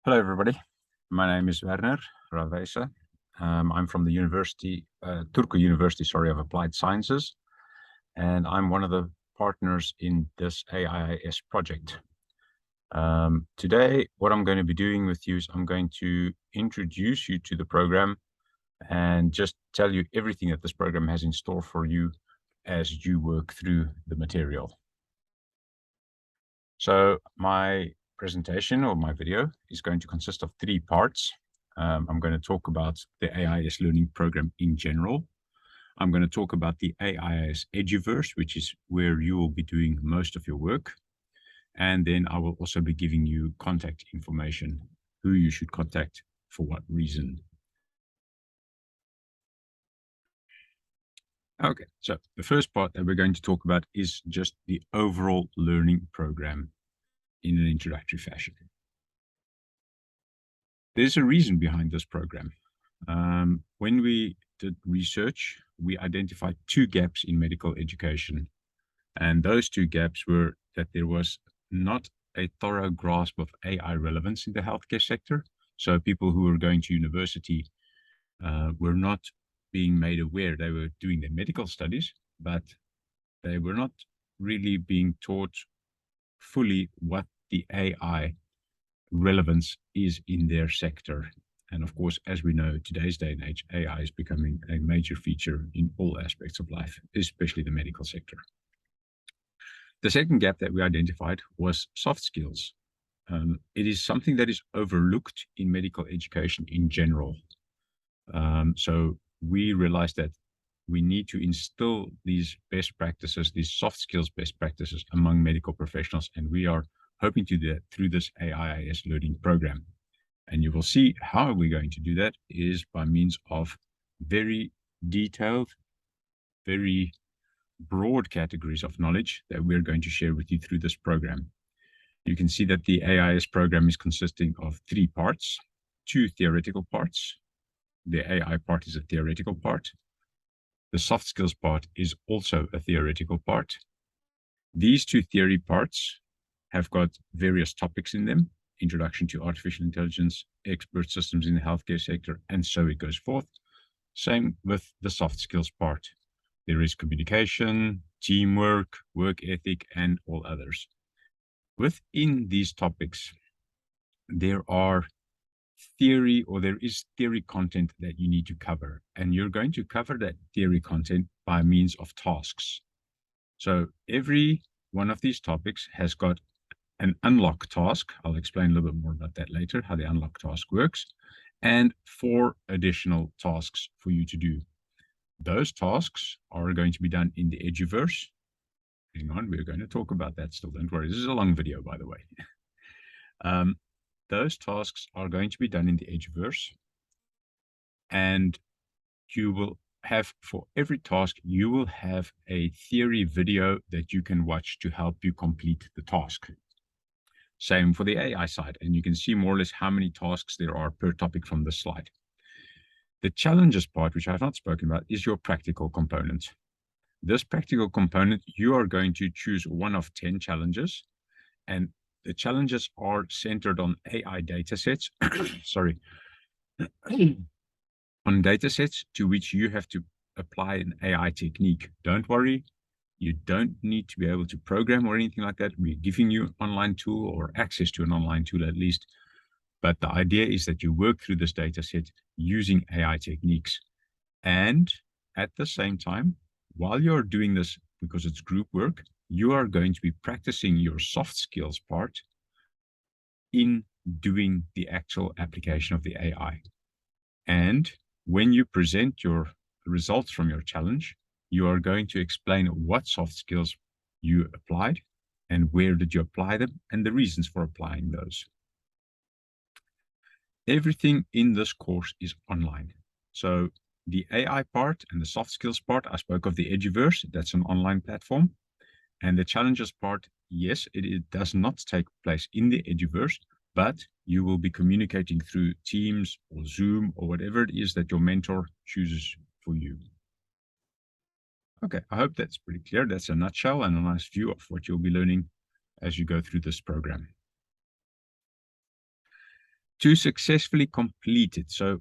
Hello, everybody. My name is Werner Ravesa. I'm from the Turku University, of Applied Sciences, and I'm one of the partners in this AIIS project. Today, what I'm going to be doing with you is I'm going to introduce you to the program and just tell you everything that this program has in store for you as you work through the material. So my presentation or my video is going to consist of 3 parts. I'm going to talk about the AIIS Learning Program in general. I'm going to talk about the AIIS EduVerse, which is where you will be doing most of your work. And then I will also be giving you contact information, who you should contact for what reason. Okay, so the first part that we're going to talk about is just the overall learning program in an introductory fashion. There's a reason behind this program. When we did research, we identified 2 gaps in medical education. And those 2 gaps were that there was not a thorough grasp of AI relevance in the healthcare sector. So people who were going to university were not being made aware. They were doing their medical studies, but they were not really being taught fully what the AI relevance is in their sector. And of course, as we know, today's day and age, AI is becoming a major feature in all aspects of life, especially the medical sector. The second gap that we identified was soft skills. It is something that is overlooked in medical education in general. So we realized that we need to instill these best practices, these soft skills best practices among medical professionals, and we are hoping to do that through this AIIS Learning Program. And you will see how we're going to do that is by means of very detailed, very broad categories of knowledge that we're going to share with you through this program. You can see that the AIIS program is consisting of 3 parts, 2 theoretical parts. The AI part is a theoretical part. The soft skills part is also a theoretical part. These 2 theory parts have got various topics in them: introduction to artificial intelligence, expert systems in the healthcare sector, and so it goes forth. Same with the soft skills part. There is communication, teamwork, work ethic, and all others. Within these topics, there is theory content that you need to cover, and you're going to cover that theory content by means of tasks. So every one of these topics has got an unlock task. I'll explain a little bit more about that later, how the unlock task works, and 4 additional tasks for you to do. Those tasks are going to be done in the EduVerse. Hang on, we're going to talk about that still. Don't worry, this is a long video, by the way. Those tasks are going to be done in the EduVerse, and you will have, for every task, you will have a theory video that you can watch to help you complete the task. Same for the AI side, and you can see more or less how many tasks there are per topic from this slide. The challenges part, which I have not spoken about, is your practical component. This practical component, you are going to choose one of 10 challenges, and the challenges are centered on AI datasets, on datasets to which you have to apply an AI technique. Don't worry, you don't need to be able to program or anything like that. We're giving you an online tool, or access to an online tool at least. But the idea is that you work through this data set using AI techniques. And at the same time, while you're doing this, because it's group work, you are going to be practicing your soft skills part in doing the actual application of the AI. And when you present your results from your challenge, you are going to explain what soft skills you applied and where did you apply them and the reasons for applying those. Everything in this course is online. So the AI part and the soft skills part, I spoke of the EduVerse, that's an online platform. And the challenges part, yes, it does not take place in the EduVerse, but you will be communicating through Teams or Zoom or whatever it is that your mentor chooses for you. Okay, I hope that's pretty clear. That's a nutshell and a nice view of what you'll be learning as you go through this program. to successfully complete it. So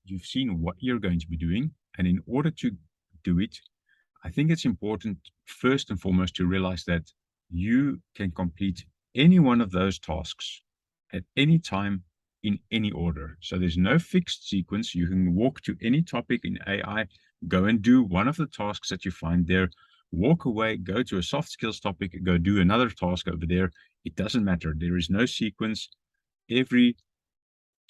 you've seen what you're going to be doing. And in order to do it, I think it's important first and foremost to realize that you can complete any one of those tasks at any time in any order. So there's no fixed sequence. You can walk to any topic in AI, go and do one of the tasks that you find there, walk away, go to a soft skills topic, go do another task over there. It doesn't matter. There is no sequence. Every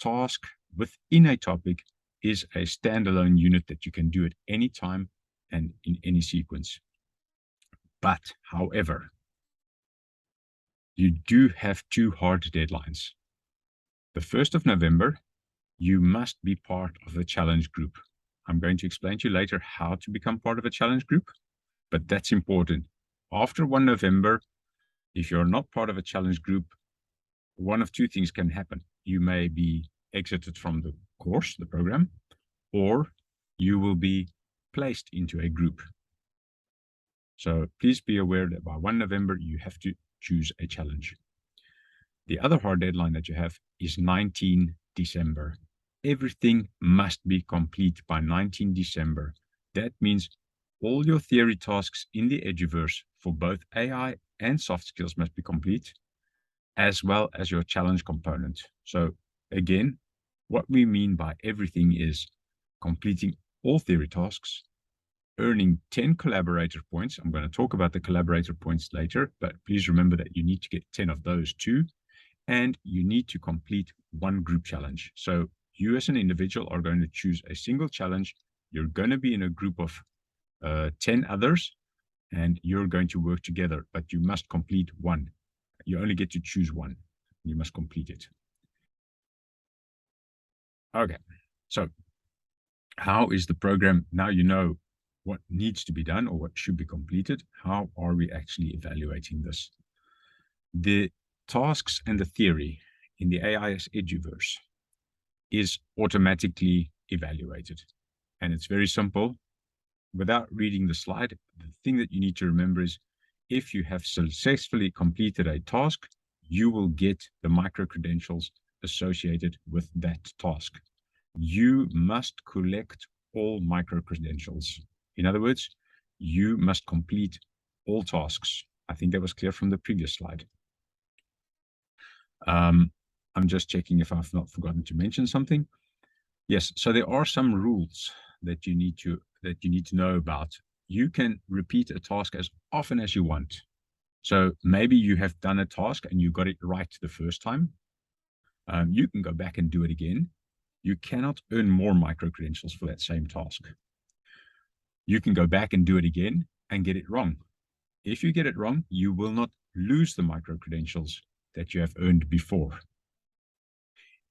task within a topic is a standalone unit that you can do at any time and in any sequence. But, however, you do have two hard deadlines. The 1st of November, you must be part of a challenge group. I'm going to explain to you later how to become part of a challenge group, but that's important. After 1 November, if you're not part of a challenge group, one of two things can happen. You may be exited from the course, the program, or you will be placed into a group. So please be aware that by 1 November, you have to choose a challenge. The other hard deadline that you have is 19 December. Everything must be complete by 19 December. That means all your theory tasks in the EduVerse for both AI and soft skills must be complete, as well as your challenge component. So again, what we mean by everything is completing all theory tasks, earning 10 collaborator points. I'm going to talk about the collaborator points later, but please remember that you need to get 10 of those too. And you need to complete one group challenge. So you as an individual are going to choose a single challenge. You're going to be in a group of 10 others, and you're going to work together, but you must complete one. You only get to choose one. You must complete it. Okay, so how is the program? Now you know what needs to be done or what should be completed. How are we actually evaluating this? The tasks and the theory in the AIIS EduVerse is automatically evaluated. And it's very simple. Without reading the slide, the thing that you need to remember is if you have successfully completed a task, you will get the micro-credentials associated with that task. You must collect all micro-credentials. In other words, you must complete all tasks. I think that was clear from the previous slide. I'm just checking if I've not forgotten to mention something. Yes, so there are some rules that you need to know about. You can repeat a task as often as you want. So maybe you have done a task and you got it right the first time. You can go back and do it again. You cannot earn more micro-credentials for that same task. You can go back and do it again and get it wrong. If you get it wrong, you will not lose the micro-credentials that you have earned before.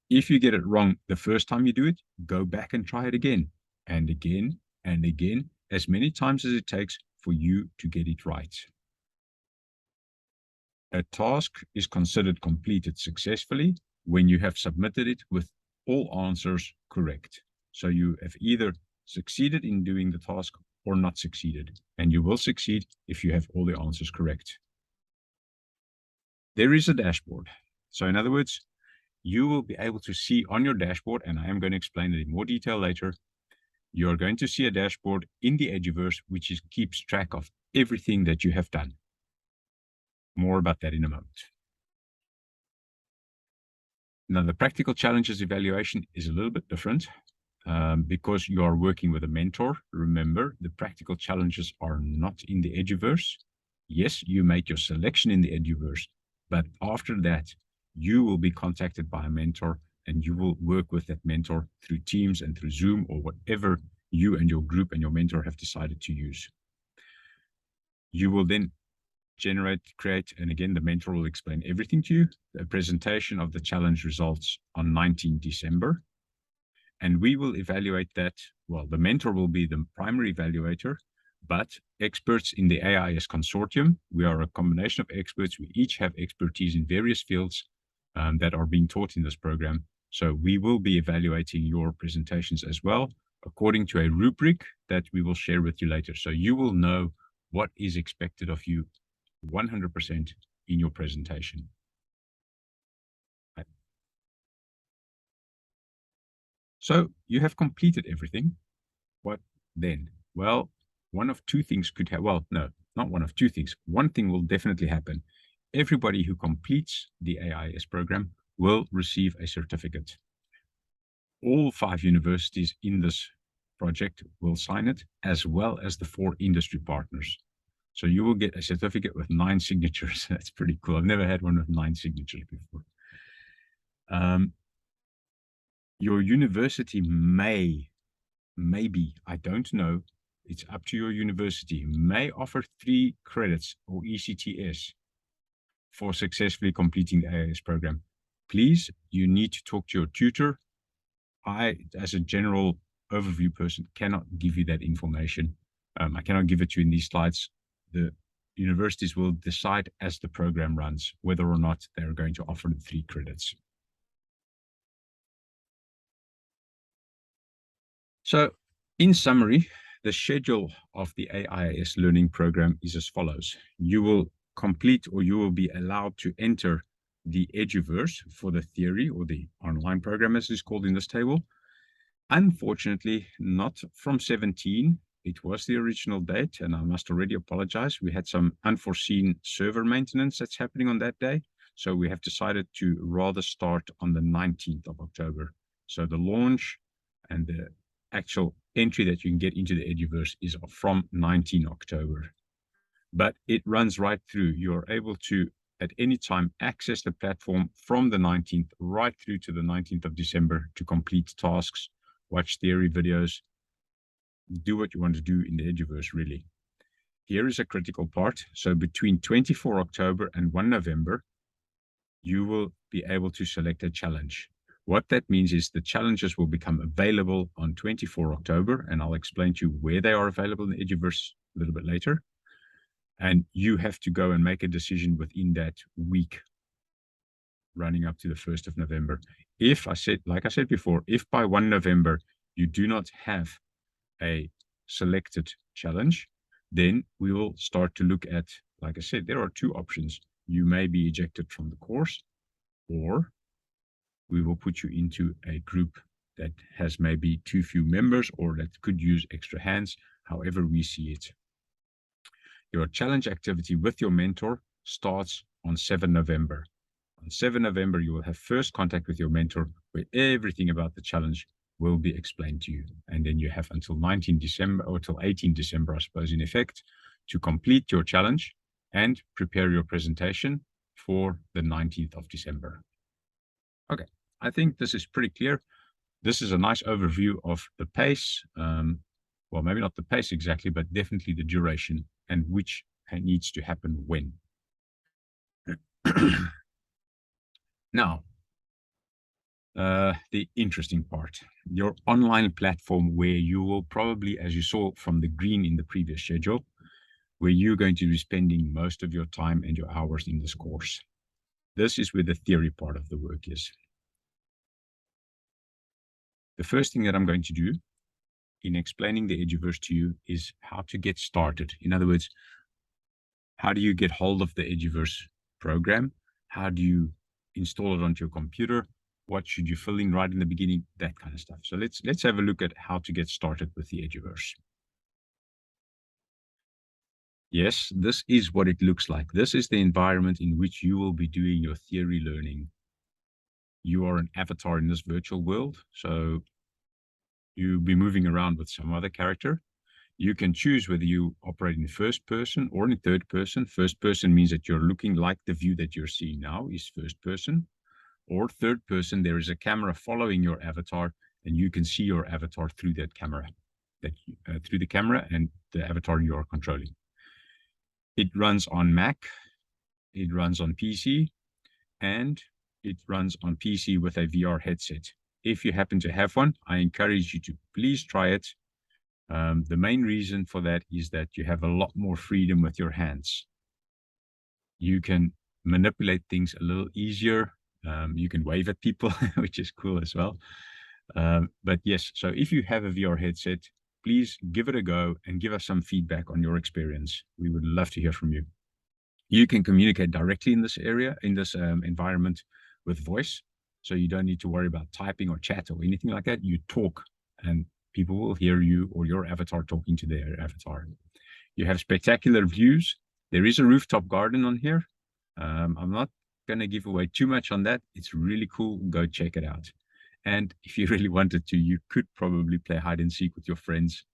If you get it wrong the first time you do it, go back and try it again and again and again, as many times as it takes for you to get it right. A task is considered completed successfully when you have submitted it with all answers correct. So you have either succeeded in doing the task or not succeeded, and you will succeed if you have all the answers correct. There is a dashboard. So in other words, you will be able to see on your dashboard, and I am going to explain it in more detail later, you're going to see a dashboard in the EduVerse which keeps track of everything that you have done. More about that in a moment. Now, the practical challenges evaluation is a little bit different because you are working with a mentor. Remember, the practical challenges are not in the EduVerse. Yes, you make your selection in the EduVerse, but after that, you will be contacted by a mentor and you will work with that mentor through Teams and through Zoom or whatever you and your group and your mentor have decided to use. You will then create, and again, the mentor will explain everything to you, a presentation of the challenge results on 19 December. And we will evaluate that. Well, the mentor will be the primary evaluator, but experts in the AIIS consortium, we are a combination of experts. We each have expertise in various fields that are being taught in this program. So we will be evaluating your presentations as well, according to a rubric that we will share with you later. So you will know what is expected of you 100% in your presentation. So you have completed everything. What then? Well, one of two things could happen. Well, no, not one of two things. One thing will definitely happen. Everybody who completes the AIIS program will receive a certificate. All 5 universities in this project will sign it, as well as the 4 industry partners. So you will get a certificate with 9 signatures. That's pretty cool. I've never had one with 9 signatures before. Your university maybe, I don't know, it's up to your university, may offer 3 credits or ECTS for successfully completing the AIIS program. Please, you need to talk to your tutor. I, as a general overview person, cannot give you that information. I cannot give it to you in these slides. The universities will decide as the program runs whether or not they're going to offer the 3 credits. So, in summary, the schedule of the AIIS Learning Program is as follows. You will complete, or you will be allowed to enter the EduVerse for the theory, or the online program as it's called in this table. Unfortunately, not from 17. It was the original date, and I must already apologize. We had some unforeseen server maintenance that's happening on that day. So we have decided to rather start on the 19th of October. So the launch and the actual entry that you can get into the EduVerse is from 19 October. But it runs right through. You're able to, at any time, access the platform from the 19th right through to the 19th of December to complete tasks, watch theory videos, do what you want to do in the EduVerse, really. Here is a critical part. So between 24 October and 1 November, you will be able to select a challenge. What that means is the challenges will become available on 24 October, and I'll explain to you where they are available in the EduVerse a little bit later. And you have to go and make a decision within that week running up to the 1st of November. If I said, like I said before, if by 1 November you do not have a selected challenge, then we will start to look at, like I said, there are 2 options. You may be ejected from the course, or we will put you into a group that has maybe too few members or that could use extra hands, however we see it. Your challenge activity with your mentor starts on 7 November. On 7 November, you will have first contact with your mentor where everything about the challenge will be explained to you. And then you have until 19 December or till 18 December, I suppose, in effect, to complete your challenge and prepare your presentation for the 19th of December. Okay, I think this is pretty clear. This is a nice overview of the pace. Well, maybe not the pace exactly, but definitely the duration and which needs to happen when. Now, the interesting part, your online platform where you will probably, as you saw from the green in the previous schedule, where you're going to be spending most of your time and your hours in this course. This is where the theory part of the work is. The first thing that I'm going to do in explaining the EduVerse to you is how to get started. In other words, how do you get hold of the EduVerse program? How do you install it onto your computer? What should you fill in right in the beginning? That kind of stuff. So let's have a look at how to get started with the EduVerse. Yes, this is what it looks like. This is the environment in which you will be doing your theory learning. You are an avatar in this virtual world, so you'll be moving around with some other character. You can choose whether you operate in first person or in third person. First person means that you're looking like the view that you're seeing now is first person. Or third person, there is a camera following your avatar, and you can see your avatar through that camera, through the camera and the avatar you are controlling. It runs on Mac, it runs on PC, and it runs on PC with a VR headset. If you happen to have one, I encourage you to please try it. The main reason for that is that you have a lot more freedom with your hands. You can manipulate things a little easier. You can wave at people, which is cool as well. But yes, so if you have a VR headset, please give it a go and give us some feedback on your experience. We would love to hear from you. You can communicate directly in this area, in this environment with voice. So you don't need to worry about typing or chat or anything like that. You talk and people will hear you or your avatar talking to their avatar. You have spectacular views. There is a rooftop garden on here. I'm not going to give away too much on that. It's really cool. Go check it out. And if you really wanted to, you could probably play hide and seek with your friends,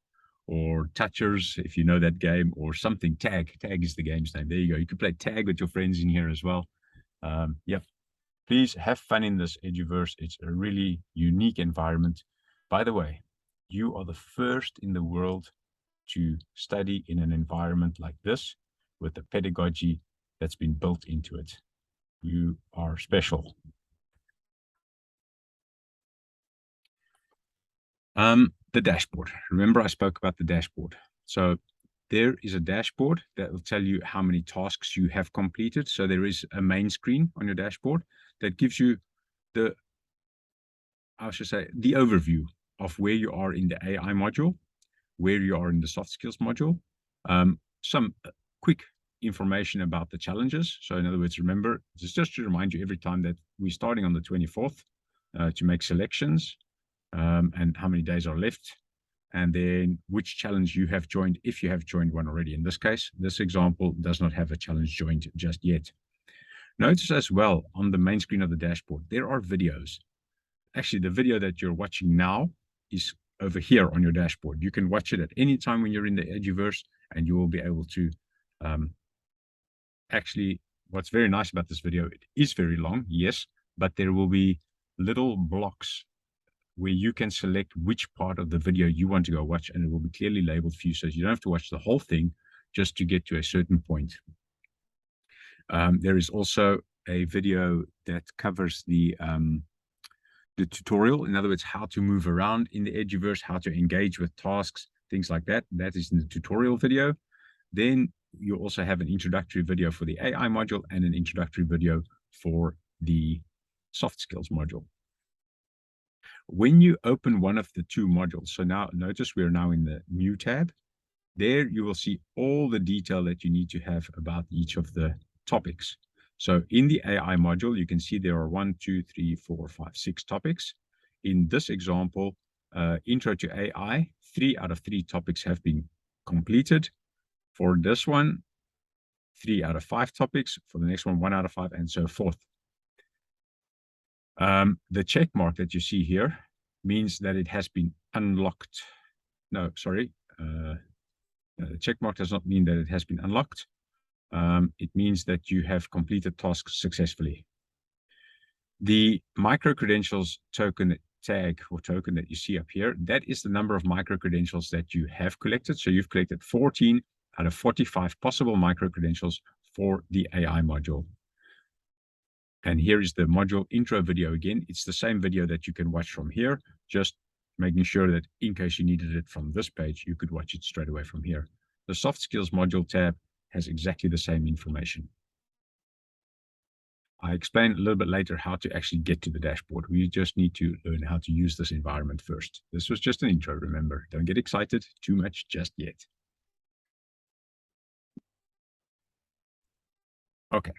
or touchers, if you know that game, or something. Tag is the game's name. There you go. You could play tag with your friends in here as well. Yeah, please have fun in this EduVerse. It's a really unique environment. By the way, you are the first in the world to study in an environment like this with the pedagogy that's been built into it. You are special. The dashboard. Remember, I spoke about the dashboard. So there is a dashboard that will tell you how many tasks you have completed. So there is a main screen on your dashboard that gives you the overview of where you are in the AI module, where you are in the soft skills module, some quick information about the challenges. So in other words, remember, just to remind you every time that we're starting on the 24th to make selections, and how many days are left, and then which challenge you have joined, if you have joined one already. In this case, this example does not have a challenge joined just yet. Notice as well on the main screen of the dashboard, there are videos. Actually, the video that you're watching now is over here on your dashboard. You can watch it at any time when you're in the EduVerse, and you will be able to actually, what's very nice about this video, it is very long, yes, but there will be little blocks where you can select which part of the video you want to go watch, and it will be clearly labeled for you, so you don't have to watch the whole thing just to get to a certain point. There is also a video that covers the tutorial. In other words, how to move around in the EduVerse, how to engage with tasks, things like that. That is in the tutorial video. Then you also have an introductory video for the AI module and an introductory video for the soft skills module. When you open one of the two modules, so now notice we're now in the new tab, there you will see all the detail that you need to have about each of the topics. So in the AI module, you can see there are 1, 2, 3, 4, 5, 6 topics. In this example, Intro to AI, 3 out of 3 topics have been completed. For this one, 3 out of 5 topics. For the next one, 1 out of 5, and so forth. The check mark that you see here means that it has been unlocked. No, sorry. The check mark does not mean that it has been unlocked. It means that you have completed tasks successfully. The micro-credentials token tag or token that you see up here, that is the number of micro-credentials that you have collected. So you've collected 14 out of 45 possible micro-credentials for the AI module. And here is the module intro video again. It's the same video that you can watch from here, just making sure that in case you needed it from this page, you could watch it straight away from here. The soft skills module tab has exactly the same information. I explain a little bit later how to actually get to the dashboard. We just need to learn how to use this environment first. This was just an intro, remember. Don't get excited too much just yet. Okay,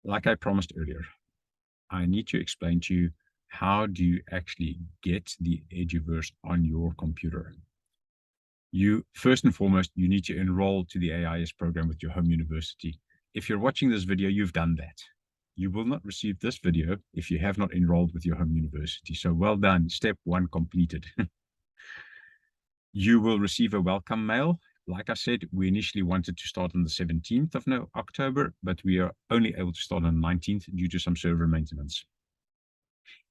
like I promised earlier, I need to explain to you how do you actually get the EduVerse on your computer. You, first and foremost, you need to enroll to the AIIS program with your home university. If you're watching this video, you've done that. You will not receive this video if you have not enrolled with your home university. So well done, step 1 completed. You will receive a welcome mail. Like I said, we initially wanted to start on the 17th of October, but we are only able to start on the 19th due to some server maintenance.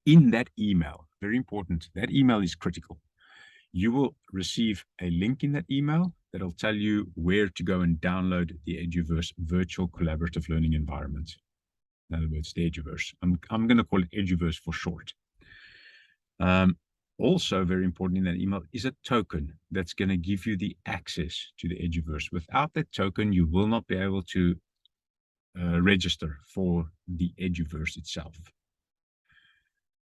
In that email, very important, that email is critical. You will receive a link in that email that will tell you where to go and download the EduVerse virtual collaborative learning environment. In other words, the EduVerse. I'm going to call it EduVerse for short. Also very important in that email is a token that's going to give you the access to the EduVerse. Without that token, you will not be able to register for the EduVerse itself.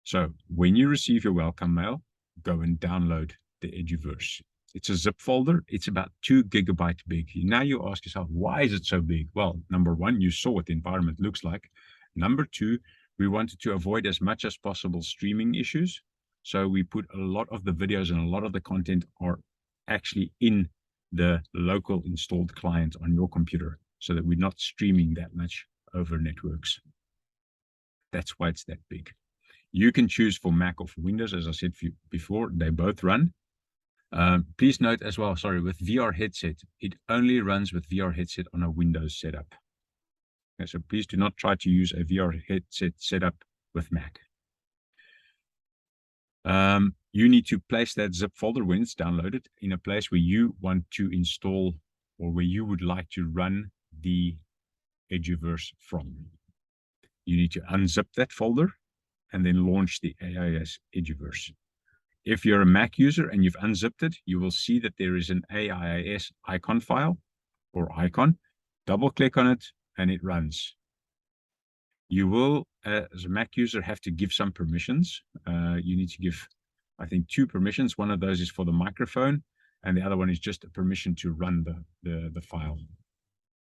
So when you receive your welcome mail, go and download the EduVerse. It's a zip folder. It's about 2 GB big. Now you ask yourself, why is it so big? Well, number 1, you saw what the environment looks like. Number 2, We wanted to avoid as much as possible streaming issues. So we put a lot of the videos and a lot of the content are actually in the local installed client on your computer so that we're not streaming that much over networks. That's why it's that big. You can choose for Mac or for Windows. As I said before, they both run. Please note as well, sorry, with VR headset, it only runs with VR headset on a Windows setup. Okay, so please do not try to use a VR headset setup with Mac. You need to place that zip folder when it's downloaded in a place where you want to install or where you would like to run the EduVerse from. You need to unzip that folder and then launch the AIIS EduVerse. If you're a Mac user and you've unzipped it, you will see that there is an AIIS icon file or icon. Double click on it and it runs. You will, as a Mac user, have to give some permissions. You need to give, I think, 2 permissions. One of those is for the microphone, and the other one is just a permission to run the file.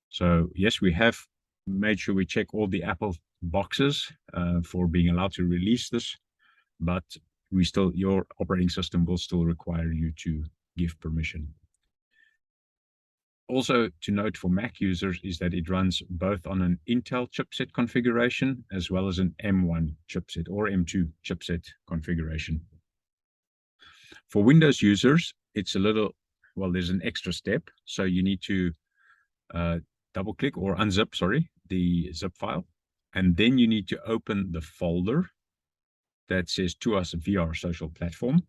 So yes, we have made sure we check all the Apple boxes for being allowed to release this, but your operating system will still require you to give permission. Also to note for Mac users is that it runs both on an Intel chipset configuration as well as an M1 chipset or M2 chipset configuration. For Windows users, it's a little, well, there's an extra step. So you need to double click or unzip, sorry, the zip file. And then you need to open the folder that says AIIS VR social platform.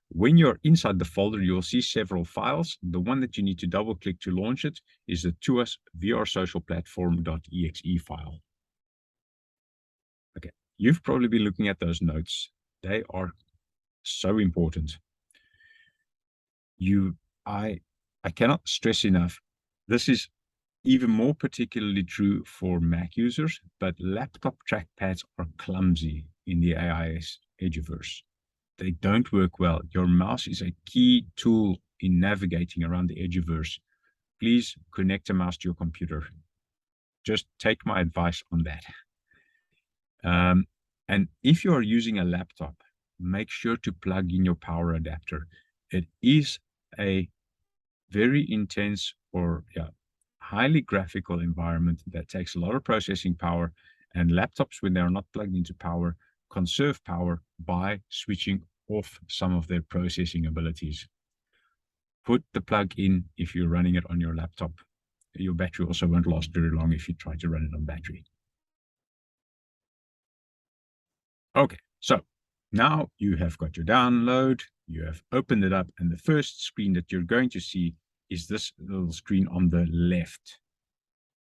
When you're inside the folder, you'll see several files. The one that you need to double click to launch it is the AIIS VR social platform.exe file. Okay, you've probably been looking at those notes. They are so important. I cannot stress enough. This is even more particularly true for Mac users, but laptop trackpads are clumsy in the AIIS EduVerse. They don't work well. Your mouse is a key tool in navigating around the EduVerse. Please connect a mouse to your computer. Just take my advice on that. And if you are using a laptop, make sure to plug in your power adapter. It is a very intense or highly graphical environment that takes a lot of processing power, and laptops, when they are not plugged into power, conserve power by switching off some of their processing abilities. Put the plug in if you're running it on your laptop. Your battery also won't last very long if you try to run it on battery. Okay, so now you have got your download, you have opened it up, and the first screen that you're going to see is this little screen on the left.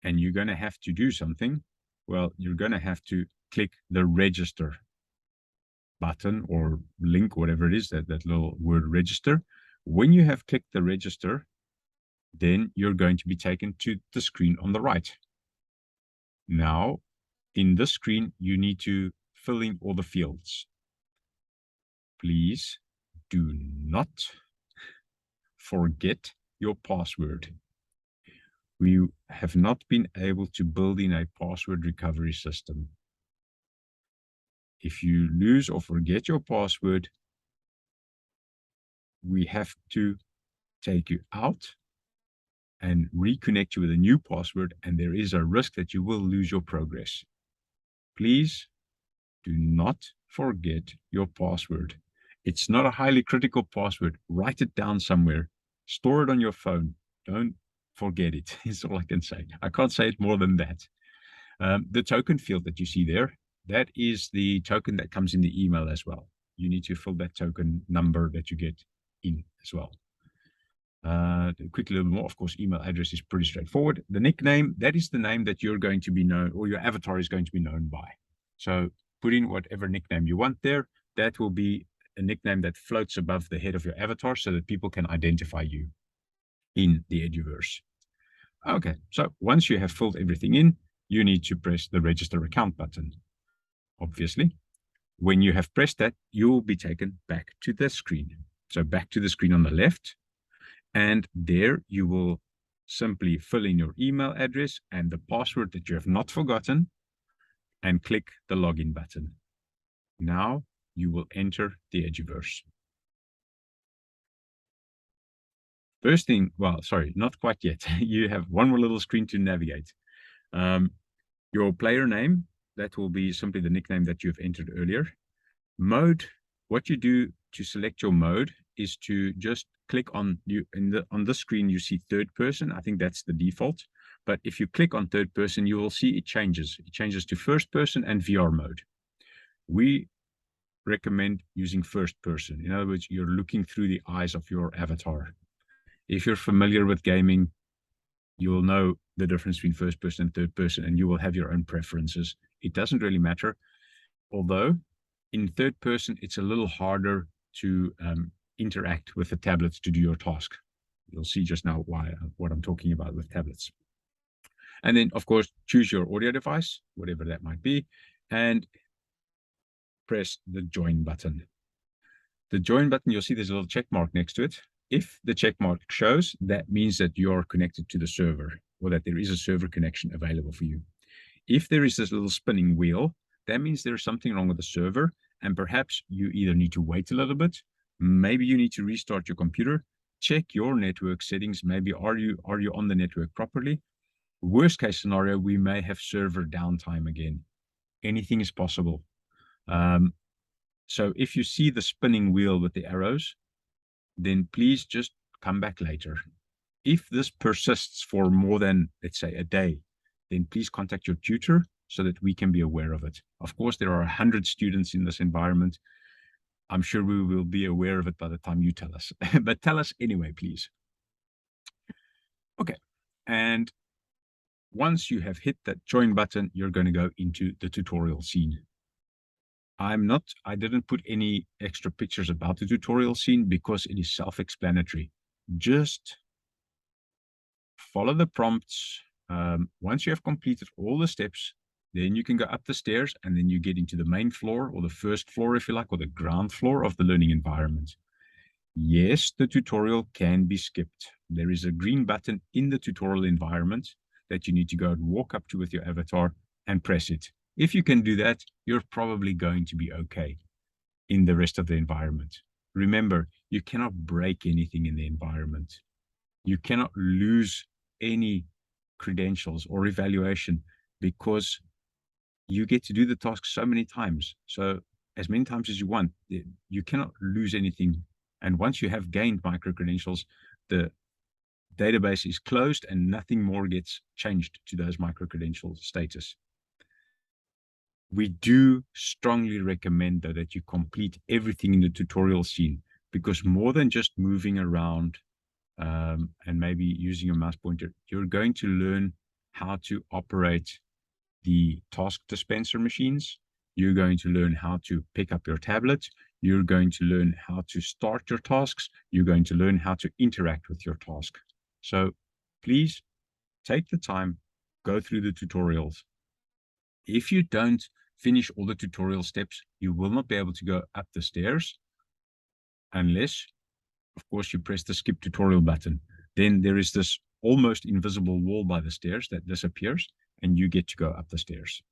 And you're going to have to do something. Well, you're going to have to click the register button or link, whatever it is, that little word register. When you have clicked the register, then you're going to be taken to the screen on the right. Now, in this screen, you need to fill in all the fields. Please do not forget your password. We have not been able to build in a password recovery system. If you lose or forget your password, we have to take you out and reconnect you with a new password, and there is a risk that you will lose your progress. Please do not forget your password. It's not a highly critical password. Write it down somewhere. Store it on your phone. Don't forget it. Is all I can say. I can't say it more than that. The token field that you see there, that is the token that comes in the email as well. You need to fill that token number that you get in as well. Quickly a little more, of course, email address is pretty straightforward. The nickname, that is the name that you're going to be known, or your avatar is going to be known by. So put in whatever nickname you want there. That will be a nickname that floats above the head of your avatar so that people can identify you in the EduVerse. Okay, so once you have filled everything in, you need to press the register account button. Obviously, when you have pressed that, you will be taken back to the screen. So back to the screen on the left, and there you will simply fill in your email address and the password that you have not forgotten. and click the login button. Now you will enter the EduVerse. First thing, well, sorry, not quite yet. You have one more little screen to navigate. Your player name, that will be simply the nickname that you've entered earlier. Mode, what you do to select your mode is to just click on on the screen you see third person. I think that's the default. But if you click on third person, you will see it changes. It changes to first person and VR mode. We recommend using first person. In other words, you're looking through the eyes of your avatar. If you're familiar with gaming, you will know the difference between first person and third person, and you will have your own preferences. It doesn't really matter. Although in third person, it's a little harder to interact with the tablets to do your task. You'll see just now what I'm talking about with tablets. And then, of course, choose your audio device, whatever that might be, and press the join button. The join button, you'll see there's a little check mark next to it. If the check mark shows, that means that you're connected to the server, or that there is a server connection available for you. If there is this little spinning wheel, that means there's something wrong with the server, and perhaps you either need to wait a little bit, maybe you need to restart your computer, check your network settings, maybe are you on the network properly? Worst case scenario, we may have server downtime again. Anything is possible. So if you see the spinning wheel with the arrows, then please just come back later. If this persists for more than, let's say, a day, then please contact your tutor so that we can be aware of it. Of course, there are 100 students in this environment. I'm sure we will be aware of it by the time you tell us, but tell us anyway, please. Okay, and once you have hit that join button, you're going to go into the tutorial scene. I didn't put any extra pictures about the tutorial scene because it is self-explanatory. Just follow the prompts. Once you have completed all the steps, then you can go up the stairs and then you get into the main floor, or the first floor, if you like, or the ground floor of the learning environment. Yes, the tutorial can be skipped. There is a green button in the tutorial environment that you need to go and walk up to with your avatar and press it. If you can do that, you're probably going to be okay in the rest of the environment. Remember, you cannot break anything in the environment. You cannot lose any credentials or evaluation because you get to do the task so many times. So as many times as you want, you cannot lose anything. And once you have gained micro-credentials, the database is closed and nothing more gets changed to those micro-credential status. We do strongly recommend, though, that you complete everything in the tutorial scene, because more than just moving around and maybe using a mouse pointer, you're going to learn how to operate the task dispenser machines. You're going to learn how to pick up your tablet. You're going to learn how to start your tasks. You're going to learn how to interact with your task. So please take the time, go through the tutorials. If you don't finish all the tutorial steps, you will not be able to go up the stairs unless, of course, you press the skip tutorial button. Then there is this almost invisible wall by the stairs that disappears and you get to go up the stairs.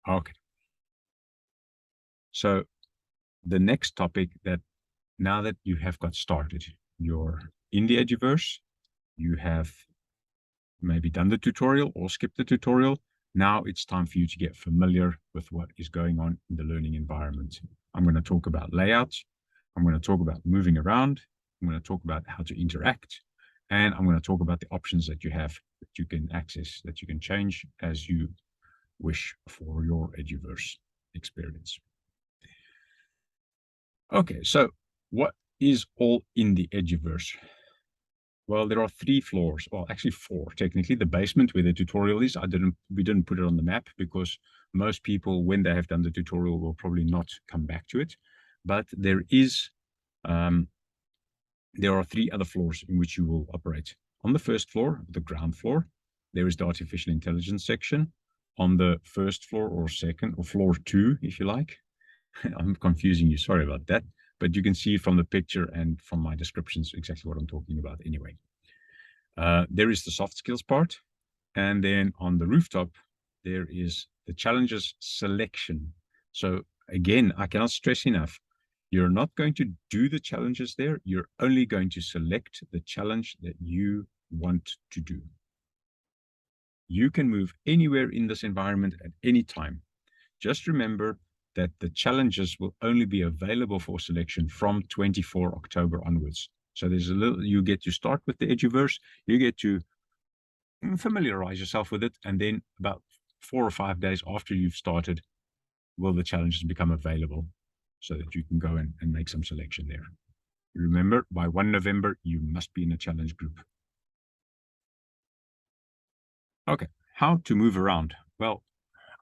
Okay. So the next topic, that now that you have got started, you're in the EduVerse, you have maybe done the tutorial or skipped the tutorial. Now it's time for you to get familiar with what is going on in the learning environment. I'm going to talk about layouts. I'm going to talk about moving around. I'm going to talk about how to interact. And I'm going to talk about the options that you have, that you can access, that you can change as you wish for your EduVerse experience. Okay, so what is all in the EduVerse? Well, there are 3 floors, well, actually 4 technically. The basement where the tutorial is, we didn't put it on the map because most people, when they have done the tutorial, will probably not come back to it. But there are 3 other floors in which you will operate. On the first floor, the ground floor, there is the artificial intelligence section. On the first floor or second, or floor 2, if you like. I'm confusing you, sorry about that. But you can see from the picture and from my descriptions exactly what I'm talking about anyway. There is the soft skills part. And then on the rooftop, there is the challenges selection. So again, I cannot stress enough, you're not going to do the challenges there. You're only going to select the challenge that you want to do. You can move anywhere in this environment at any time. Just remember that the challenges will only be available for selection from 24 October onwards. So there's a little, you get to start with the EduVerse, you get to familiarize yourself with it, and then about 4 or 5 days after you've started, will the challenges become available so that you can go and make some selection there. Remember, by 1 November, you must be in a challenge group. Okay, how to move around? Well,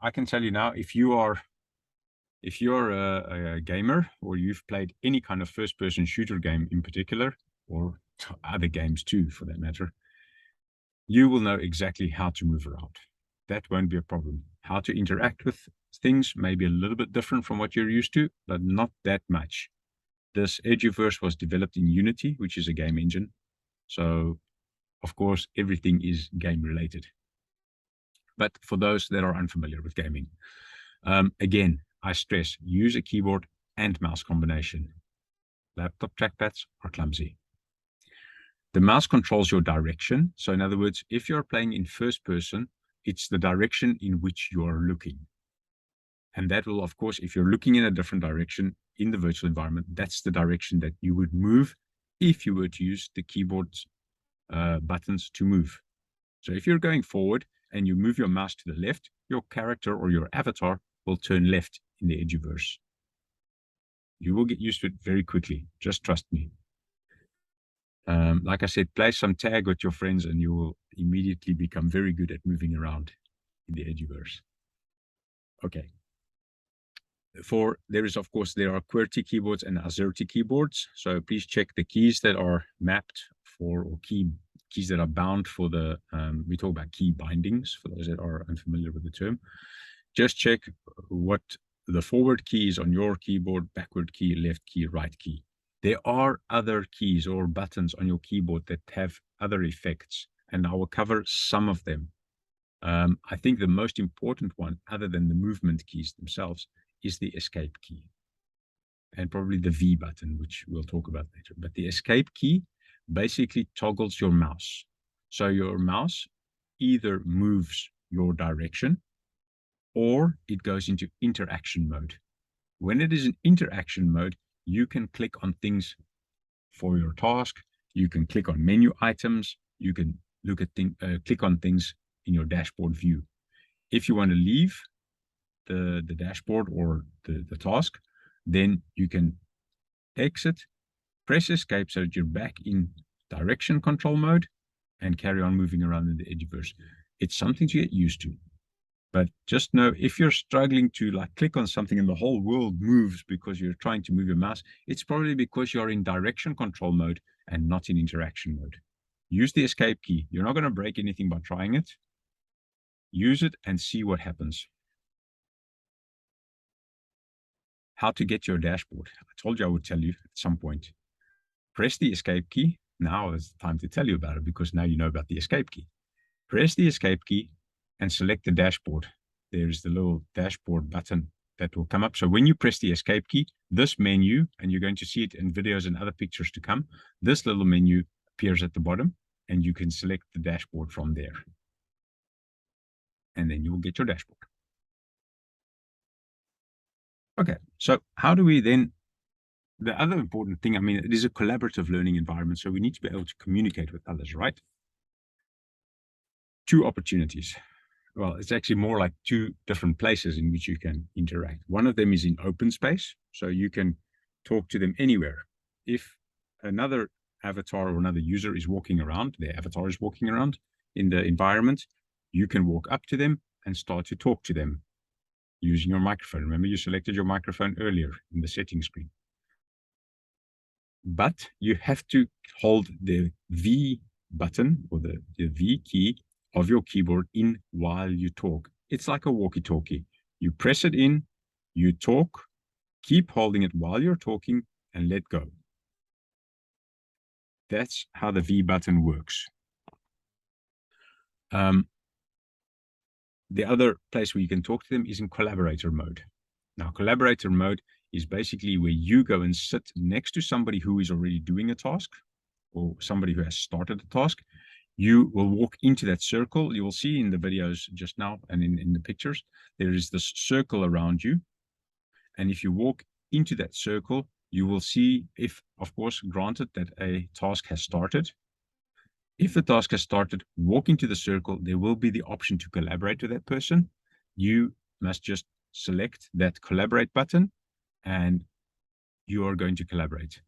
I can tell you now, if you're a gamer, or you've played any kind of first-person shooter game in particular, or other games too, for that matter, you will know exactly how to move around. That won't be a problem. How to interact with things may be a little bit different from what you're used to, but not that much. This EduVerse was developed in Unity, which is a game engine. So, of course, everything is game related. But for those that are unfamiliar with gaming, again, I stress, use a keyboard and mouse combination. Laptop trackpads are clumsy. The mouse controls your direction. So in other words, if you're playing in first person, it's the direction in which you're looking. And that will, of course, if you're looking in a different direction in the virtual environment, that's the direction that you would move if you were to use the keyboard's buttons to move. So if you're going forward and you move your mouse to the left, your character or your avatar will turn left in the EduVerse. You will get used to it very quickly. Just trust me. Like I said, play some tag with your friends and you will immediately become very good at moving around in the EduVerse. Okay. There are QWERTY keyboards and AZERTY keyboards. So please check the keys that are mapped for, or keys that are bound for the, we talk about key bindings for those that are unfamiliar with the term. Just check what the forward key is on your keyboard, backward key, left key, right key. There are other keys or buttons on your keyboard that have other effects, and I will cover some of them. I think the most important one, other than the movement keys themselves, is the escape key, and probably the V button, which we'll talk about later. But the escape key basically toggles your mouse. So your mouse either moves your direction or it goes into interaction mode. When it is in interaction mode, you can click on things for your task. You can click on menu items. You can look at click on things in your dashboard view. If you want to leave the dashboard or the task, then you can exit, press escape so that you're back in direction control mode and carry on moving around in the EduVerse. It's something to get used to. But just know, if you're struggling to like click on something and the whole world moves because you're trying to move your mouse, it's probably because you're in direction control mode and not in interaction mode. Use the escape key. You're not going to break anything by trying it. Use it and see what happens. How to get your dashboard. I told you I would tell you at some point. Press the escape key. Now is the time to tell you about it, because now you know about the escape key. Press the escape key and select the dashboard. There's the little dashboard button that will come up. So when you press the escape key, this menu, and you're going to see it in videos and other pictures to come, this little menu appears at the bottom and you can select the dashboard from there. And then you will get your dashboard. Okay, so how do we then, the other important thing, I mean, it is a collaborative learning environment, so we need to be able to communicate with others, right? Two opportunities. Well, it's actually more like two different places in which you can interact. One of them is in open space, so you can talk to them anywhere. If another avatar or another user is walking around, their avatar is walking around in the environment, you can walk up to them and start to talk to them using your microphone. Remember, you selected your microphone earlier in the settings screen. But you have to hold the V button or the V key of your keyboard in while you talk. It's like a walkie-talkie. You press it in, you talk, keep holding it while you're talking, and let go. That's how the V button works. The other place where you can talk to them is in collaborator mode. Now, collaborator mode is basically where you go and sit next to somebody who is already doing a task or somebody who has started a task. You will walk into that circle. You will see in the videos just now and in the pictures, there is this circle around you. And if you walk into that circle, you will see if, of course, granted that a task has started. If the task has started, walk into the circle, there will be the option to collaborate with that person. You must just select that collaborate button and you are going to collaborate.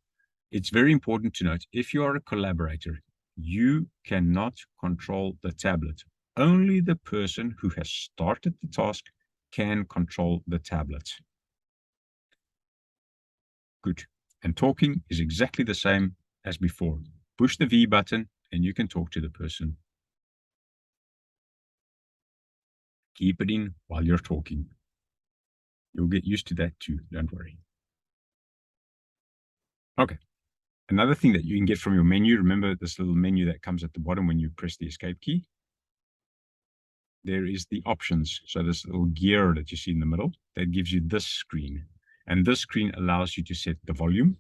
It's very important to note, if you are a collaborator, you cannot control the tablet. Only the person who has started the task can control the tablet. Good. And talking is exactly the same as before. Push the V button and you can talk to the person. Keep it in while you're talking. You'll get used to that too, don't worry. Okay. Another thing that you can get from your menu, remember this little menu that comes at the bottom when you press the escape key? There is the options. So this little gear that you see in the middle, that gives you this screen. And this screen allows you to set the volume.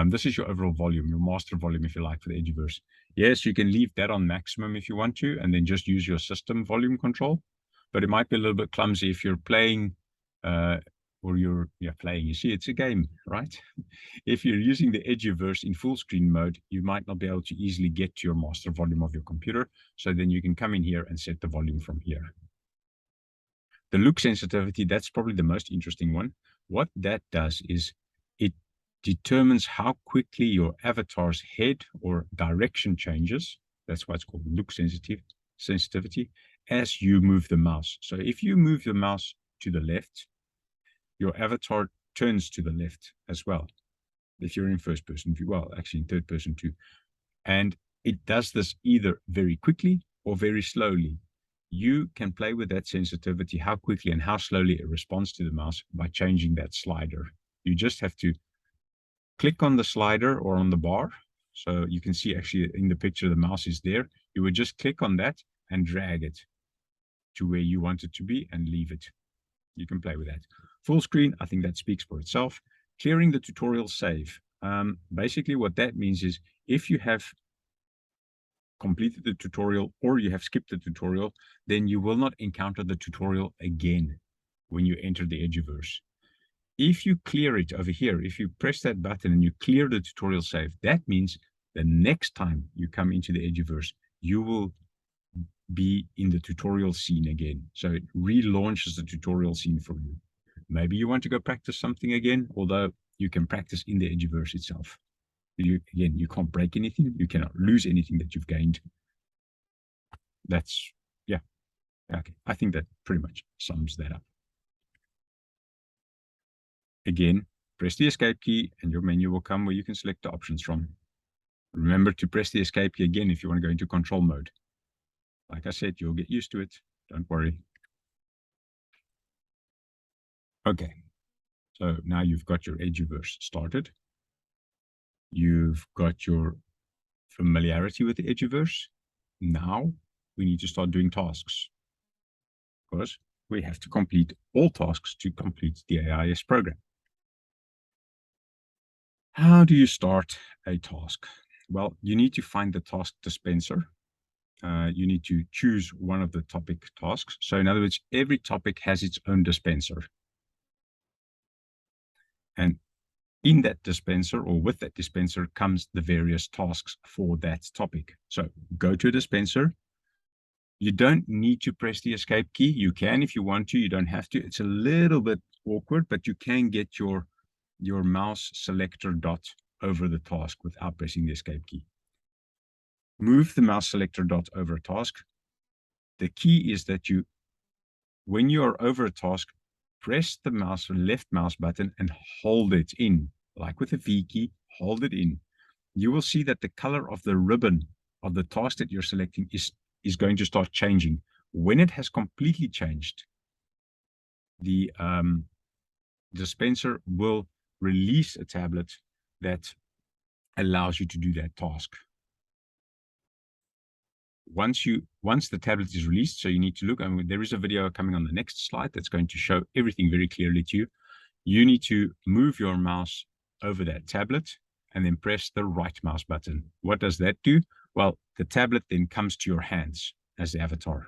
This is your overall volume, your master volume, if you like, for the EduVerse. Yes, you can leave that on maximum if you want to, and then just use your system volume control. But it might be a little bit clumsy if you're playing, or you're playing. You see, it's a game, right? If you're using the EduVerse in full screen mode, you might not be able to easily get to your master volume of your computer. So then you can come in here and set the volume from here. The look sensitivity, that's probably the most interesting one. What that does is it determines how quickly your avatar's head or direction changes. That's why it's called look sensitivity as you move the mouse. So if you move the mouse to the left, your avatar turns to the left as well. If you're in first person view, well, actually in third person too. And it does this either very quickly or very slowly. You can play with that sensitivity, how quickly and how slowly it responds to the mouse by changing that slider. You just have to click on the slider or on the bar. So you can see actually in the picture, the mouse is there. You would just click on that and drag it to where you want it to be and leave it. You can play with that. Full screen, I think that speaks for itself. Clearing the tutorial save. Basically what that means is if you have completed the tutorial or you have skipped the tutorial, then you will not encounter the tutorial again when you enter the EduVerse. If you clear it over here, if you press that button and you clear the tutorial save, that means the next time you come into the EduVerse, you will be in the tutorial scene again. So it relaunches the tutorial scene for you. Maybe you want to go practice something again, although you can practice in the EduVerse itself. Again, you can't break anything. You cannot lose anything that you've gained. That's, yeah. Okay. I think that pretty much sums that up. Again, press the escape key and your menu will come where you can select the options from. Remember to press the escape key again if you want to go into control mode. Like I said, you'll get used to it. Don't worry. Okay. So now you've got your EduVerse started. You've got your familiarity with the EduVerse. Now we need to start doing tasks because we have to complete all tasks to complete the AIIS program. How do you start a task? Well, you need to find the task dispenser. You need to choose one of the topic tasks. So in other words, every topic has its own dispenser. And in that dispenser or with that dispenser comes the various tasks for that topic. So go to a dispenser. You don't need to press the escape key. You can if you want to. You don't have to. It's a little bit awkward, but you can get your mouse selector dot over the task without pressing the escape key. Move the mouse selector dot over a task. The key is that when you are over a task, press the left mouse button and hold it in, like with a V key, hold it in. You will see that the color of the ribbon of the task that you're selecting is going to start changing. When it has completely changed, the dispenser will release a tablet that allows you to do that task. once the tablet is released, so you need to look, and there is a video coming on the next slide that's going to show everything very clearly to you. You need to move your mouse over that tablet and then press the right mouse button. What does that do? Well, the tablet then comes to your hands as the avatar.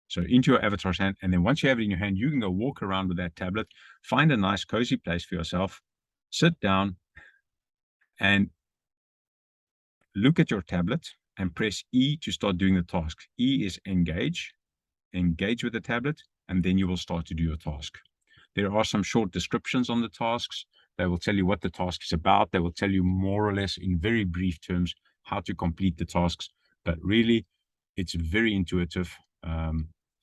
So into your avatar's hand, and then once you have it in your hand, you can go walk around with that tablet, find a nice cozy place for yourself, sit down and look at your tablet and press E to start doing the task. E is engage with the tablet, and then you will start to do your task. There are some short descriptions on the tasks. They will tell you what the task is about. They will tell you more or less in very brief terms how to complete the tasks, but really it's very intuitive.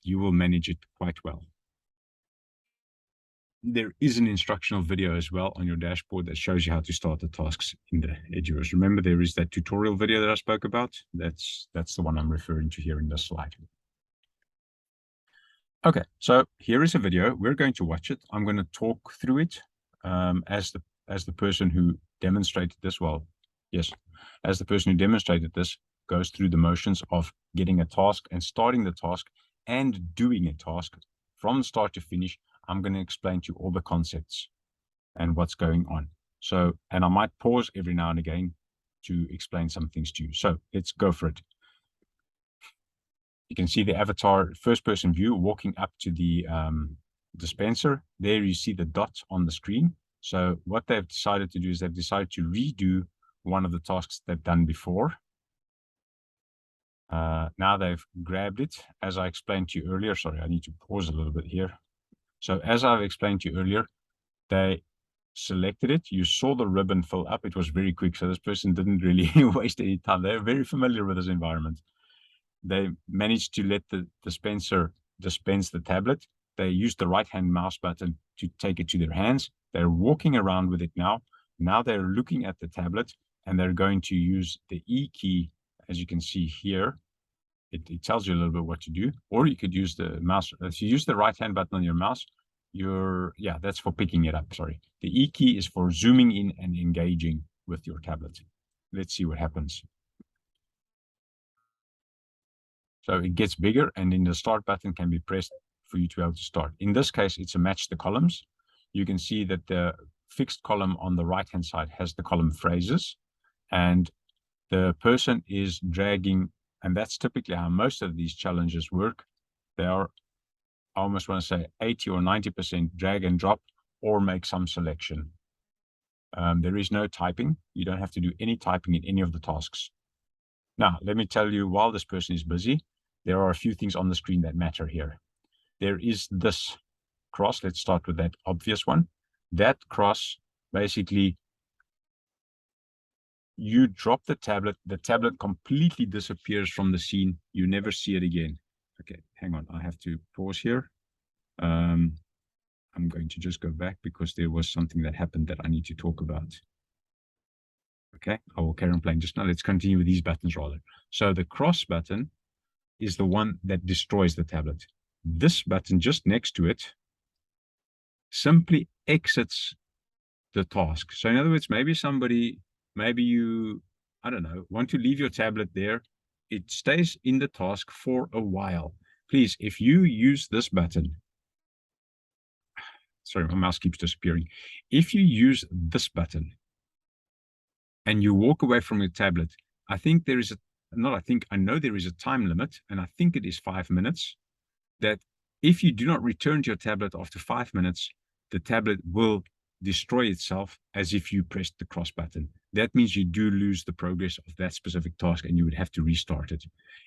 You will manage it quite well. There is an instructional video as well on your dashboard that shows you how to start the tasks in the EduVerse. Remember, there is that tutorial video that I spoke about. That's the one I'm referring to here in this slide. Okay, so here is a video. We're going to watch it. I'm going to talk through it as the person who demonstrated this. Well, yes, as the person who demonstrated this goes through the motions of getting a task and starting the task and doing a task from start to finish. I'm going to explain to you all the concepts and what's going on. So, and I might pause every now and again to explain some things to you. So let's go for it. You can see the avatar first person view walking up to the dispenser. There you see the dot on the screen. So what they've decided to do is they've decided to redo one of the tasks they've done before. Now they've grabbed it, as I explained to you earlier. Sorry, I need to pause a little bit here. So as I've explained to you earlier, they selected it. You saw the ribbon fill up. It was very quick. So this person didn't really waste any time. They're very familiar with this environment. They managed to let the dispenser dispense the tablet. They used the right-hand mouse button to take it to their hands. They're walking around with it now. Now they're looking at the tablet and they're going to use the E key, as you can see here. It tells you a little bit what to do, or you could use the mouse. If you use the right-hand button on your mouse, yeah, that's for picking it up, sorry. The E key is for zooming in and engaging with your tablet. Let's see what happens. So it gets bigger, and then the start button can be pressed for you to be able to start. In this case, it's a match the columns. You can see that the fixed column on the right-hand side has the column phrases, and the person is dragging, and that's typically how most of these challenges work. They are, I almost want to say 80 or 90% drag and drop or make some selection. There is no typing. You don't have to do any typing in any of the tasks. Now, let me tell you, while this person is busy, there are a few things on the screen that matter here. There is this cross. Let's start with that obvious one. That cross, basically, you drop the tablet completely disappears from the scene. You never see it again. Okay, hang on. I have to pause here. I'm going to just go back because there was something that happened that I need to talk about. Okay, I will carry on playing just now. Let's continue with these buttons rather. So the cross button is the one that destroys the tablet. This button just next to it simply exits the task. So in other words, maybe you, I don't know, want to leave your tablet there. It stays in the task for a while. Please, if you use this button, sorry, my mouse keeps disappearing. If you use this button and you walk away from your tablet, I think there is I know there is a time limit, and I think it is 5 minutes, that if you do not return to your tablet after 5 minutes, the tablet will destroy itself as if you pressed the cross button. That means you do lose the progress of that specific task and you would have to restart it.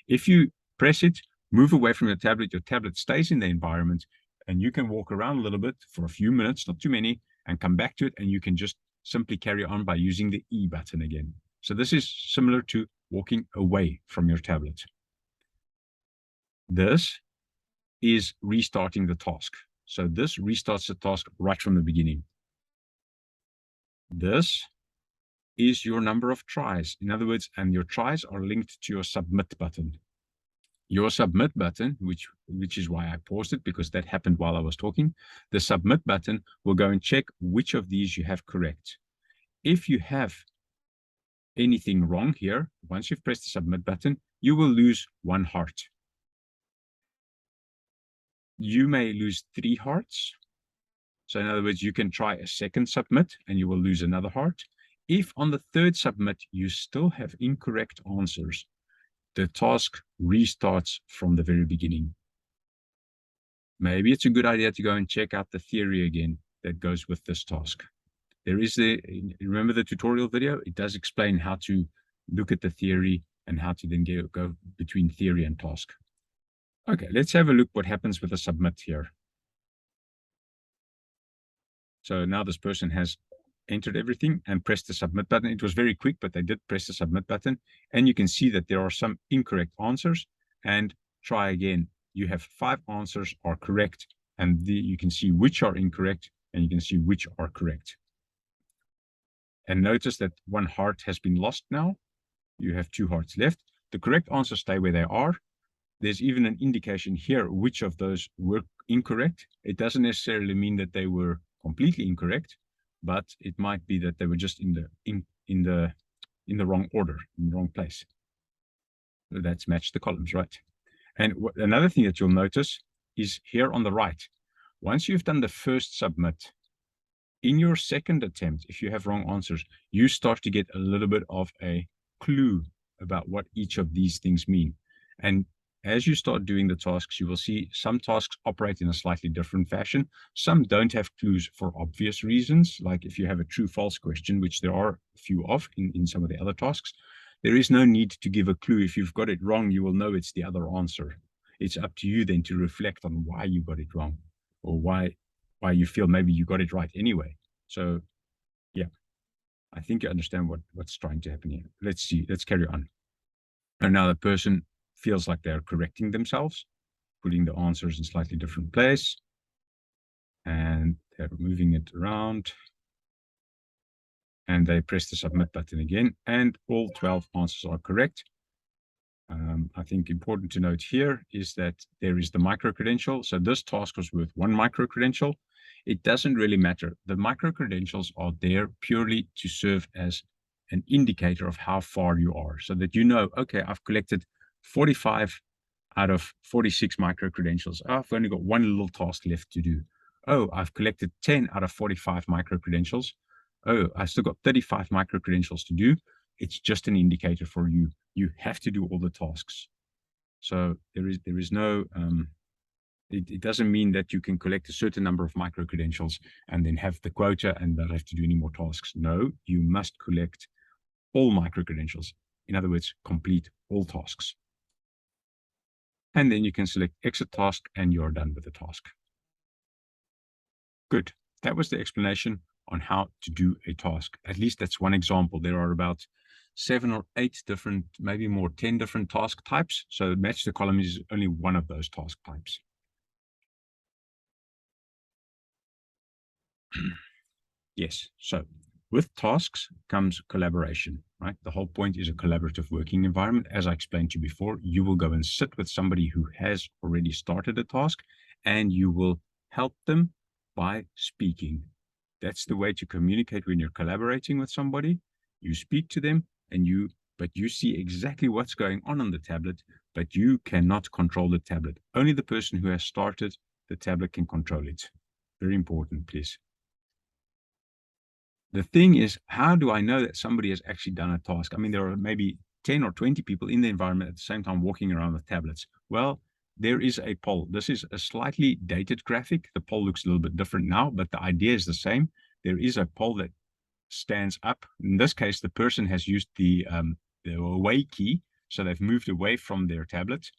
If you press it, move away from your tablet stays in the environment, and you can walk around a little bit for a few minutes, not too many, and come back to it, and you can just simply carry on by using the E button again. So this is similar to walking away from your tablet. This is restarting the task. So this restarts the task right from the beginning. This is your number of tries. In other words, and your tries are linked to your submit button. Your submit button, which is why I paused it, because that happened while I was talking. The submit button will go and check which of these you have correct. If you have anything wrong here, once you've pressed the submit button, you will lose 1 heart. You may lose 3 hearts. So in other words, you can try a second submit and you will lose another heart. If on the third submit, you still have incorrect answers, the task restarts from the very beginning. Maybe it's a good idea to go and check out the theory again that goes with this task. There is remember the tutorial video? It does explain how to look at the theory and how to then go between theory and task. Okay, let's have a look what happens with the submit here. So now this person has entered everything and pressed the submit button. It was very quick, but they did press the submit button. And you can see that there are some incorrect answers. And try again. You have 5 answers are correct. And you can see which are incorrect and you can see which are correct. And notice that 1 heart has been lost now. You have 2 hearts left. The correct answers stay where they are. There's even an indication here which of those were incorrect. It doesn't necessarily mean that they were completely incorrect, but it might be that they were just in the wrong order, in the wrong place. So that's matched the columns, right? And another thing that you'll notice is here on the right. Once you've done the first submit, in your second attempt, if you have wrong answers, you start to get a little bit of a clue about what each of these things mean. And as you start doing the tasks, you will see some tasks operate in a slightly different fashion. Some don't have clues for obvious reasons, like if you have a true-false question, which there are a few of in some of the other tasks, there is no need to give a clue. If you've got it wrong, you will know it's the other answer. It's up to you then to reflect on why you got it wrong or why you feel maybe you got it right anyway. So, yeah, I think you understand what's trying to happen here. Let's see. Let's carry on. And now the person feels like they're correcting themselves, putting the answers in slightly different place, and they're moving it around. And they press the submit button again, and all 12 answers are correct. I think important to note here is that there is the micro-credential. So this task was worth 1 micro-credential. It doesn't really matter. The micro-credentials are there purely to serve as an indicator of how far you are, so that you know, okay, I've collected 45 out of 46 micro-credentials. Oh, I've only got 1 little task left to do. Oh, I've collected 10 out of 45 micro-credentials. Oh, I've still got 35 micro-credentials to do. It's just an indicator for you. You have to do all the tasks. So there is no, it doesn't mean that you can collect a certain number of micro-credentials and then have the quota and not have to do any more tasks. No, you must collect all micro-credentials. In other words, complete all tasks. And then you can select exit task and you're done with the task. Good. That was the explanation on how to do a task. At least that's one example. There are about 7 or 8 different, maybe more, 10 different task types. So match the column is only one of those task types. Yes. So with tasks comes collaboration, right? The whole point is a collaborative working environment. As I explained to you before, you will go and sit with somebody who has already started a task and you will help them by speaking. That's the way to communicate when you're collaborating with somebody. You speak to them but you see exactly what's going on the tablet, but you cannot control the tablet. Only the person who has started the tablet can control it. Very important, please. The thing is, how do I know that somebody has actually done a task? I mean, there are maybe 10 or 20 people in the environment at the same time walking around with tablets. Well, there is a poll. This is a slightly dated graphic. The poll looks a little bit different now, but the idea is the same. There is a poll that stands up. In this case, the person has used the away key. So they've moved away from their tablet.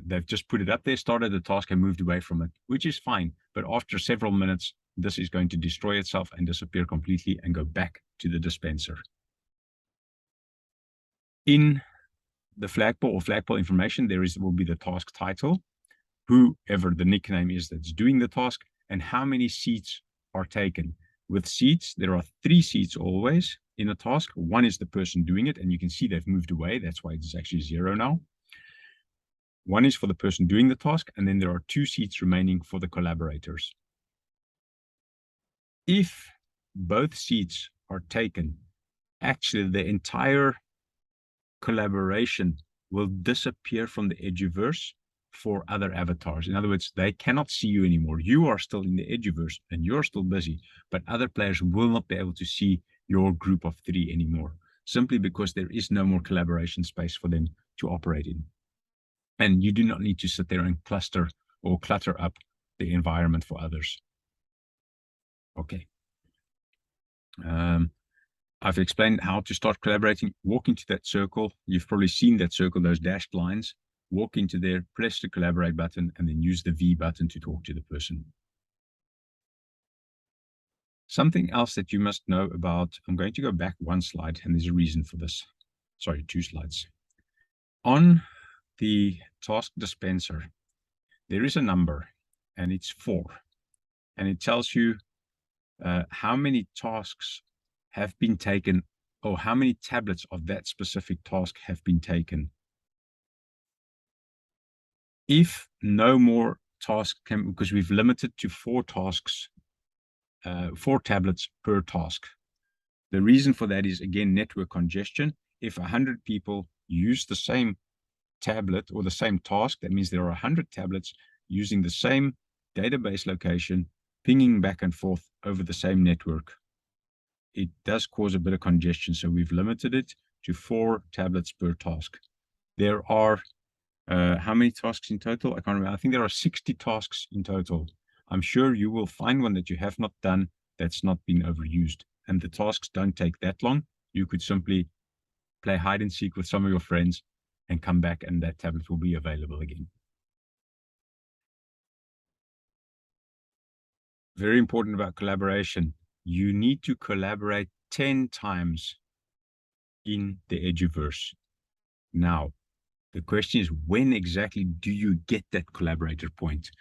They've just put it up there, started the task and moved away from it, which is fine. But after several minutes, this is going to destroy itself and disappear completely and go back to the dispenser. In the flagpole information, will be the task title, whoever the nickname is that's doing the task, and how many seats are taken. With seats, there are 3 seats always in a task. 1 is the person doing it, and you can see they've moved away. That's why it's actually 0 now. 1 is for the person doing the task, and then there are 2 seats remaining for the collaborators. If both seats are taken, actually the entire collaboration will disappear from the EduVerse for other avatars. In other words, they cannot see you anymore. You are still in the EduVerse and you're still busy, but other players will not be able to see your group of 3 anymore, simply because there is no more collaboration space for them to operate in. And you do not need to sit there and cluster or clutter up the environment for others. Okay. I've explained how to start collaborating. Walk into that circle. You've probably seen that circle, those dashed lines. Walk into there, press the collaborate button, and then use the V button to talk to the person. Something else that you must know about, I'm going to go back 1 slide, and there's a reason for this. Sorry, 2 slides. On the task dispenser, there is a number, and it's 4. And it tells you how many tasks have been taken, or how many tablets of that specific task have been taken. If no more tasks can, because we've limited to 4 tasks, 4 tablets per task. The reason for that is, again, network congestion. If 100 people use the same tablet or the same task, that means there are 100 tablets using the same database location, pinging back and forth over the same network. It does cause a bit of congestion, so we've limited it to 4 tablets per task. There are how many tasks in total? I can't remember. I think there are 60 tasks in total. I'm sure you will find one that you have not done that's not been overused. And the tasks don't take that long. You could simply play hide and seek with some of your friends and come back, and that tablet will be available again. Very important about collaboration. You need to collaborate 10 times in the EduVerse. Now, the question is, when exactly do you get that collaborator point?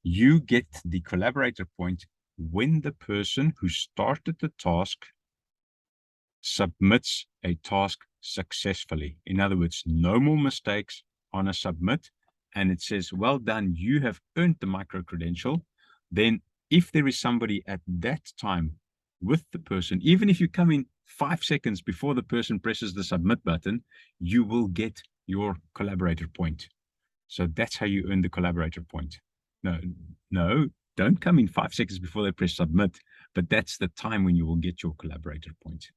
You get the collaborator point when the person who started the task submits a task successfully. In other words, no more mistakes on a submit, and it says, well done, you have earned the micro credential. Then if there is somebody at that time with the person, even if you come in 5 seconds before the person presses the submit button, you will get your collaborator point. So that's how you earn the collaborator point. No, don't come in 5 seconds before they press submit, but that's the time when you will get your collaborator point.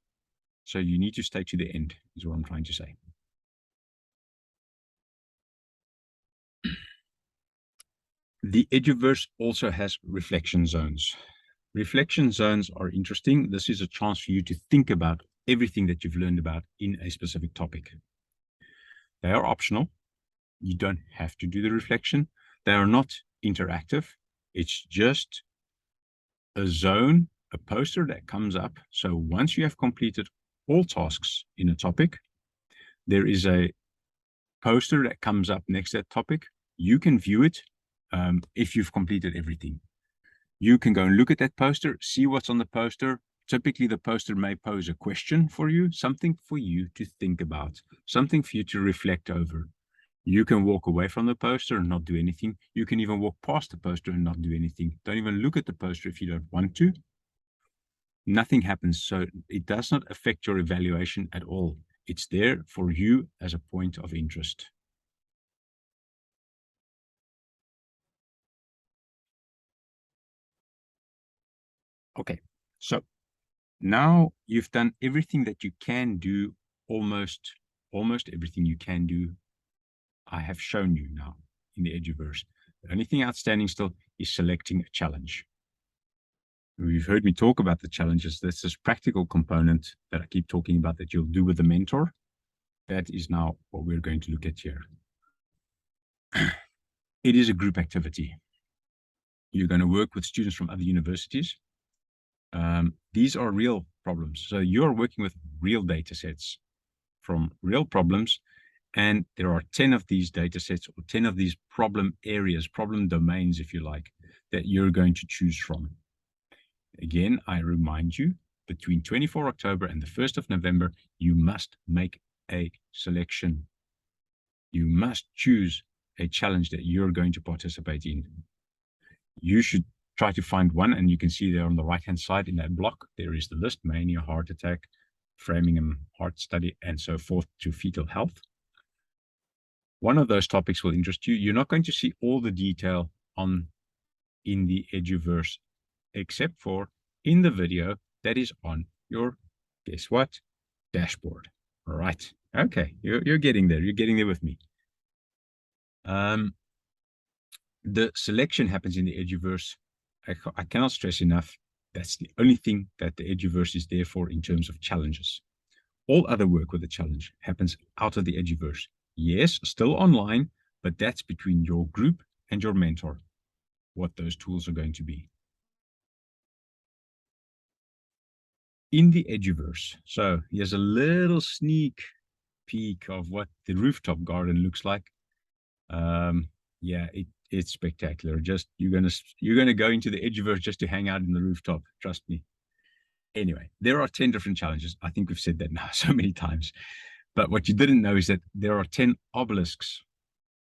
So you need to stay to the end, is what I'm trying to say. The EduVerse also has reflection zones. Reflection zones are interesting. This is a chance for you to think about everything that you've learned about in a specific topic. They are optional. You don't have to do the reflection. They are not interactive. It's just a zone, a poster that comes up. So once you have completed all tasks in a topic, there is a poster that comes up next to that topic. You can view it if you've completed everything. You can go and look at that poster, see what's on the poster. Typically, the poster may pose a question for you, something for you to think about, something for you to reflect over. You can walk away from the poster and not do anything. You can even walk past the poster and not do anything. Don't even look at the poster if you don't want to. Nothing happens. So it does not affect your evaluation at all. It's there for you as a point of interest. Okay, so now you've done everything that you can do, almost everything you can do. I have shown you now in the EduVerse. The only thing outstanding still is selecting a challenge. You've heard me talk about the challenges. There's this practical component that I keep talking about that you'll do with the mentor. That is now what we're going to look at here. It is a group activity. You're going to work with students from other universities. These are real problems. So you're working with real data sets from real problems. And there are 10 of these data sets, or 10 of these problem areas, problem domains, if you like, that you're going to choose from. Again, I remind you, between 24 October and the 1st of November, you must make a selection. You must choose a challenge that you're going to participate in. You should try to find one, and you can see there on the right-hand side in that block, there is the list: mania, heart attack, Framingham heart study, and so forth, to fetal health. one of those topics will interest you. You're not going to see all the detail in the EduVerse, except for in the video that is on your, guess what, dashboard. All right. Okay, you're getting there. You're getting there with me. The selection happens in the EduVerse. I cannot stress enough. That's the only thing that the EduVerse is there for in terms of challenges. All other work with a challenge happens out of the EduVerse. Yes, still online, but that's between your group and your mentor, what those tools are going to be. In the EduVerse, so here's a little sneak peek of what the rooftop garden looks like. Yeah, it's spectacular. Just you're gonna go into the EduVerse just to hang out in the rooftop. Trust me. Anyway, there are 10 different challenges. I think we've said that now so many times. But what you didn't know is that there are 10 obelisks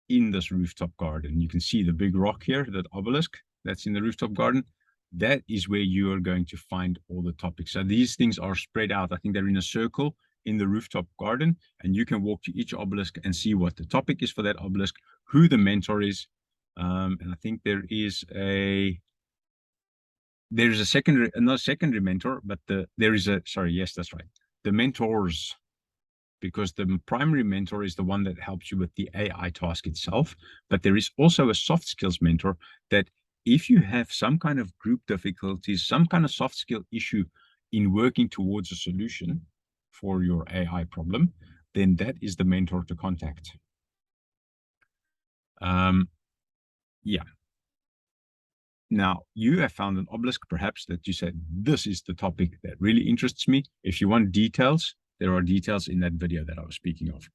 in this rooftop garden. You can see the big rock here, that obelisk that's in the rooftop garden. That is where you are going to find all the topics. So these things are spread out. I think they're in a circle in the rooftop garden, and you can walk to each obelisk and see what the topic is for that obelisk, who the mentor is. And I think there's a secondary, not a secondary mentor, but yes, that's right. The mentors, because the primary mentor is the one that helps you with the AI task itself. But there is also a soft skills mentor that if you have some kind of group difficulties, some kind of soft skill issue in working towards a solution for your AI problem, then that is the mentor to contact. Yeah. Now, you have found an obelisk, perhaps, that you said, this is the topic that really interests me. If you want details, there are details in that video that I was speaking of.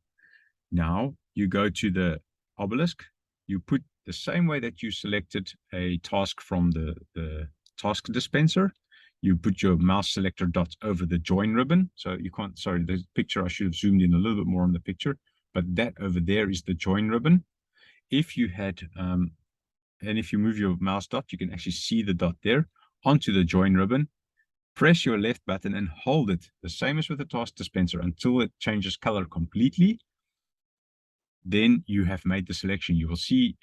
Now, you go to the obelisk, you put the same way that you selected a task from the task dispenser, you put your mouse selector dot over the join ribbon. So you can't, sorry, the picture, I should have zoomed in a little bit more on the picture, but that over there is the join ribbon. If you had, and if you move your mouse dot, you can actually see the dot there onto the join ribbon. Press your left button and hold it, the same as with the task dispenser, until it changes color completely. Then you have made the selection. You will see,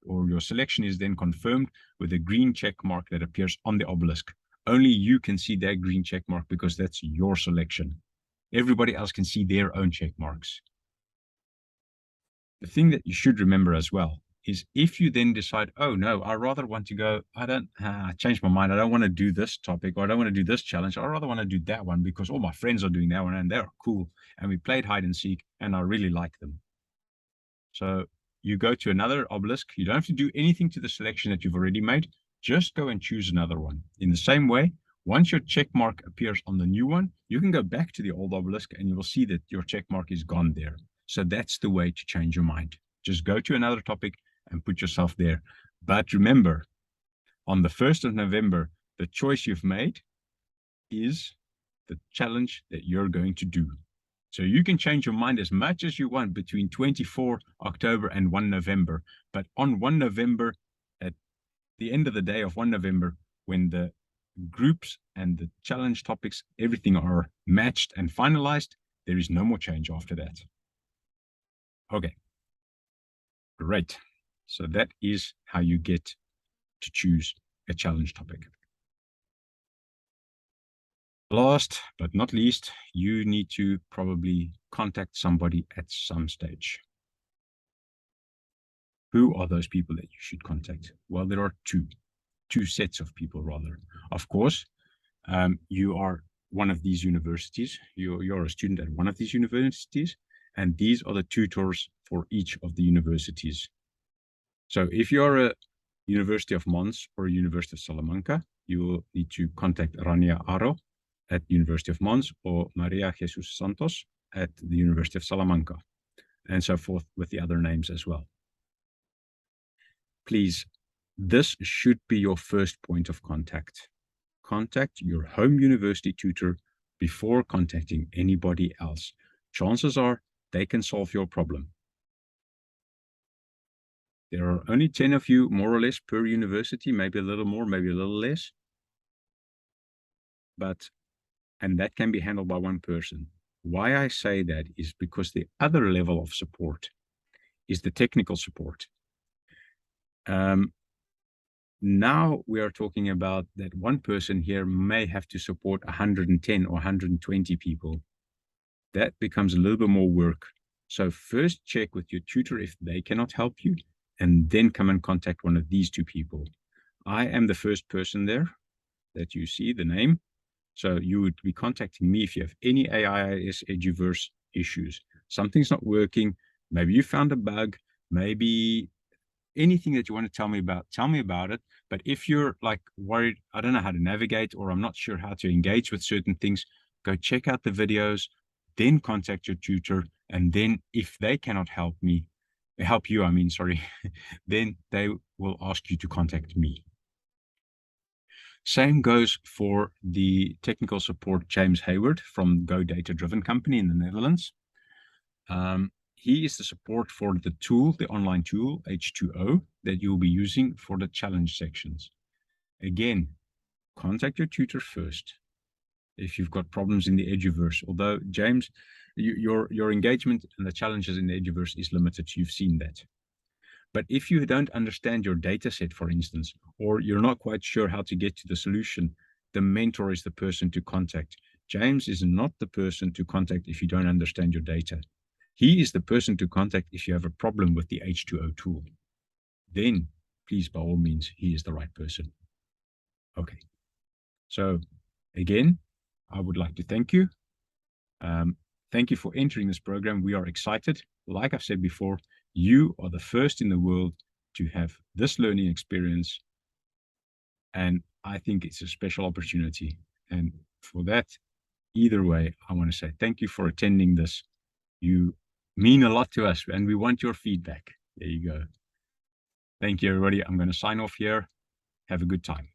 or your selection is then confirmed with a green check mark that appears on the obelisk. Only you can see that green check mark because that's your selection. Everybody else can see their own check marks. The thing that you should remember as well is if you then decide, oh no, I rather want to go, I changed my mind. I don't want to do this topic, or I don't want to do this challenge. I rather want to do that one because all my friends are doing that one and they're cool. And we played hide and seek and I really like them. So you go to another obelisk. You don't have to do anything to the selection that you've already made. Just go and choose another one. In the same way, once your check mark appears on the new one, you can go back to the old obelisk and you will see that your check mark is gone there. So that's the way to change your mind. Just go to another topic and put yourself there. But remember, on the 1st of November, the choice you've made is the challenge that you're going to do. So you can change your mind as much as you want between 24 October and 1 November. But on 1 November, at the end of the day of 1 November, when the groups and the challenge topics, everything are matched and finalized, there is no more change after that. Okay, great. So that is how you get to choose a challenge topic. Last but not least, you need to probably contact somebody at some stage. Who are those people that you should contact? Well, there are two sets of people rather. Of course, you are one of these universities. You're a student at one of these universities, and these are the tutors for each of the universities. So if you're a University of Mons or University of Salamanca, you will need to contact Rania Aro at the University of Mons or Maria Jesus Santos at the University of Salamanca, and so forth with the other names as well. Please, this should be your first point of contact. Contact your home university tutor before contacting anybody else. Chances are they can solve your problem. There are only 10 of you, more or less, per university, maybe a little more, maybe a little less. And that can be handled by one person. Why I say that is because the other level of support is the technical support. Now we are talking about that one person here may have to support 110 or 120 people. That becomes a little bit more work. So first check with your tutor if they cannot help you, and then come and contact one of these two people. I am the first person there that you see, the name. So you would be contacting me if you have any AIIS EduVerse issues. Something's not working. Maybe you found a bug. Maybe anything that you want to tell me about it. But if you're like worried, I don't know how to navigate, or I'm not sure how to engage with certain things, go check out the videos, then contact your tutor. And then if they cannot help you, then they will ask you to contact me. Same goes for the technical support, James Hayward from Go Data Driven Company in the Netherlands. He is the support for the tool, the online tool, H2O, that you'll be using for the challenge sections. Again, contact your tutor first if you've got problems in the EduVerse. Although, James, your engagement and the challenges in the EduVerse is limited. You've seen that. But if you don't understand your data set, for instance, or you're not quite sure how to get to the solution, the mentor is the person to contact. James is not the person to contact if you don't understand your data. He is the person to contact if you have a problem with the H2O tool. Then, please, by all means, he is the right person. Okay. So, again, I would like to thank you. Thank you for entering this program. We are excited. Like I've said before, you are the first in the world to have this learning experience. And I think it's a special opportunity. And for that, either way, I want to say thank you for attending this. You mean a lot to us, and we want your feedback. There you go. Thank you, everybody. I'm going to sign off here. Have a good time.